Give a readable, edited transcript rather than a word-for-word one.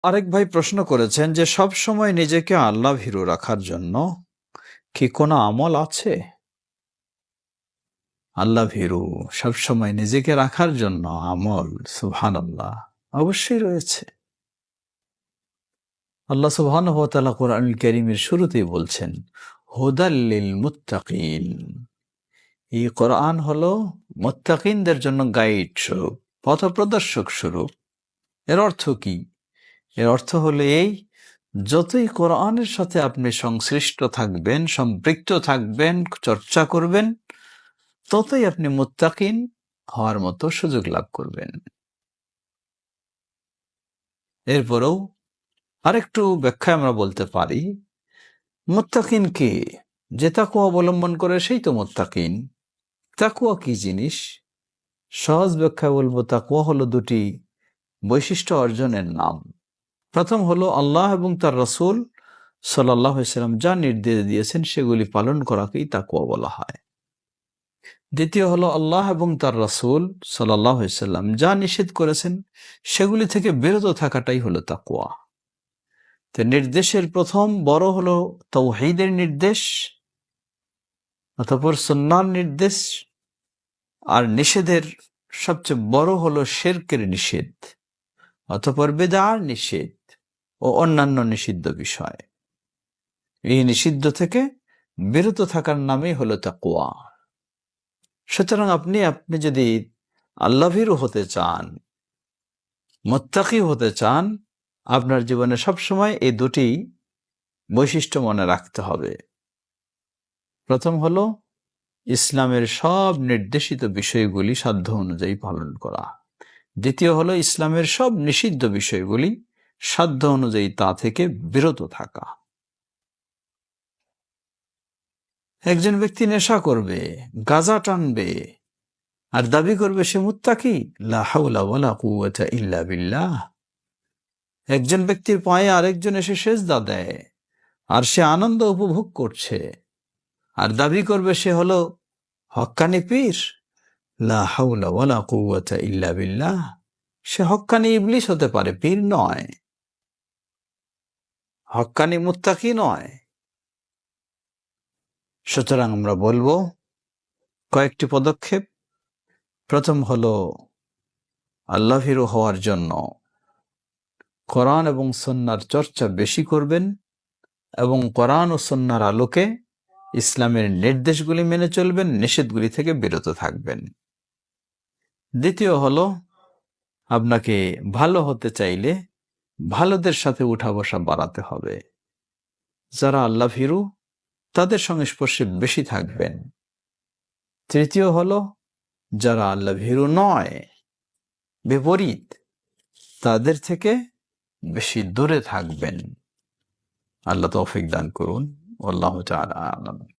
আরেক ভাই প্রশ্ন করেছেন যে সব সময় নিজেকে আল্লাহ ভীরু রাখার জন্য কি কোনো আমল আছে? আল্লাহ ভীরু সব সময় নিজেকে রাখার জন্য আমল, সুবহানাল্লাহ, অবশ্যই রয়েছে। আল্লাহ সুবহানাহু ওয়া তাআলা কোরআনুল কারীমের শুরুতেই বলছেন, হুদাল লিল মুত্তাকিন। এই কোরআন হলো মুত্তাকিনদের জন্য গাইড স্বরূপ, পথপ্রদর্শক স্বরূপ। এর অর্থ কি? এর অর্থ হলো এই, যতই কোরআনের সাথে আপনি সংশ্লিষ্ট থাকবেন, সম্পৃক্ত থাকবেন, চর্চা করবেন, ততই আপনি মুত্তাকিন হওয়ার মতো সুযোগ লাভ করবেন। এরপরেও আরেকটু ব্যাখ্যায় আমরা বলতে পারি, মুত্তাকিন কে? যে তাকওয়া অবলম্বন করে সেই তো মুত্তাকিন। তাকওয়া কি জিনিস? সহজ ব্যাখ্যা বলবো, তাকওয়া হলো দুটি বৈশিষ্ট্য অর্জনের নাম। প্রথম হলো আল্লাহ এবং তার রাসূল সাল্লাল্লাহু আলাইহি ওয়াসাল্লাম যা নির্দেশ দিয়েছেন সেগুলি পালন করাকেই তাকওয়া বলা হয়। দ্বিতীয় হলো আল্লাহ এবং তার রাসূল সাল্লাল্লাহু আলাইহি ওয়াসাল্লাম যা নিষেধ করেছেন সেগুলি থেকে বিরত থাকাটাই হলো তাকওয়া। তো নির্দেশের প্রথম বড় হলো তাওহীদের নির্দেশ, অতঃপর সুন্নাহর নির্দেশ, আর নিষেধের সবচেয়ে বড় হলো শিরকের নিষেধ, অতঃপর বিদআর নিষেধ ও অন্যান্য নিষিদ্ধ বিষয়। এই নিষিদ্ধ থেকে বিরত থাকার নামই হলো তাকওয়া। সুতরাং আপনি যদি আল্লাহভীরু হতে চান, মুত্তাকি হতে চান, আপনার জীবনে সবসময় এই দুটি বৈশিষ্ট্য মনে রাখতে হবে। প্রথম হলো ইসলামের সব নির্দেশিত বিষয়গুলি সাধ্য অনুযায়ী পালন করা। দ্বিতীয় হলো ইসলামের সব নিষিদ্ধ বিষয়গুলি সাধ্য অনুযায়ী তা থেকে বিরত থাকা। একজন ব্যক্তি নেশা করবে, গাঁজা টানবে, আর দাবি করবে সে মুত্তাকি, লা হাওলা ওয়ালা কুওয়াতা ইল্লা বিল্লাহ। একজন ব্যক্তির পায়ে আরেকজন এসে সেজদা দেয় আর সে আনন্দ উপভোগ করছে, আর দাবি করবে সে হলো হক্কানি পীর, লা হাওলা ওয়ালা কুওয়াতা ইল্লা বিল্লাহ। সে হক্কানি ইবলিস হতে পারে, পীর নয়, হক্কানি মুত্তাকি নয়। সুতরাং আমরা বলবো কয়েকটি পদক্ষেপ। প্রথম হলো আল্লাহভীরু হওয়ার জন্য কোরআন এবং সুন্নাহর চর্চা বেশি করবেন এবং কোরআন ও সুন্নাহর আলোকে ইসলামের নির্দেশগুলি মেনে চলবেন, নিষেধগুলি থেকে বিরত থাকবেন। দ্বিতীয় হলো, আপনাকে ভালো হতে চাইলে ভালোদের সাথে উঠা বসা বাড়াতে হবে। যারা আল্লাহভীরু তাদের সংস্পর্শে বেশি থাকবেন। তৃতীয় হলো, যারা আল্লাহভীরু নয়, বিপরীত, তাদের থেকে বেশি দূরে থাকবেন। আল্লাহ তৌফিক দান করুন। আল্লাহু তাআলা আ'লাম।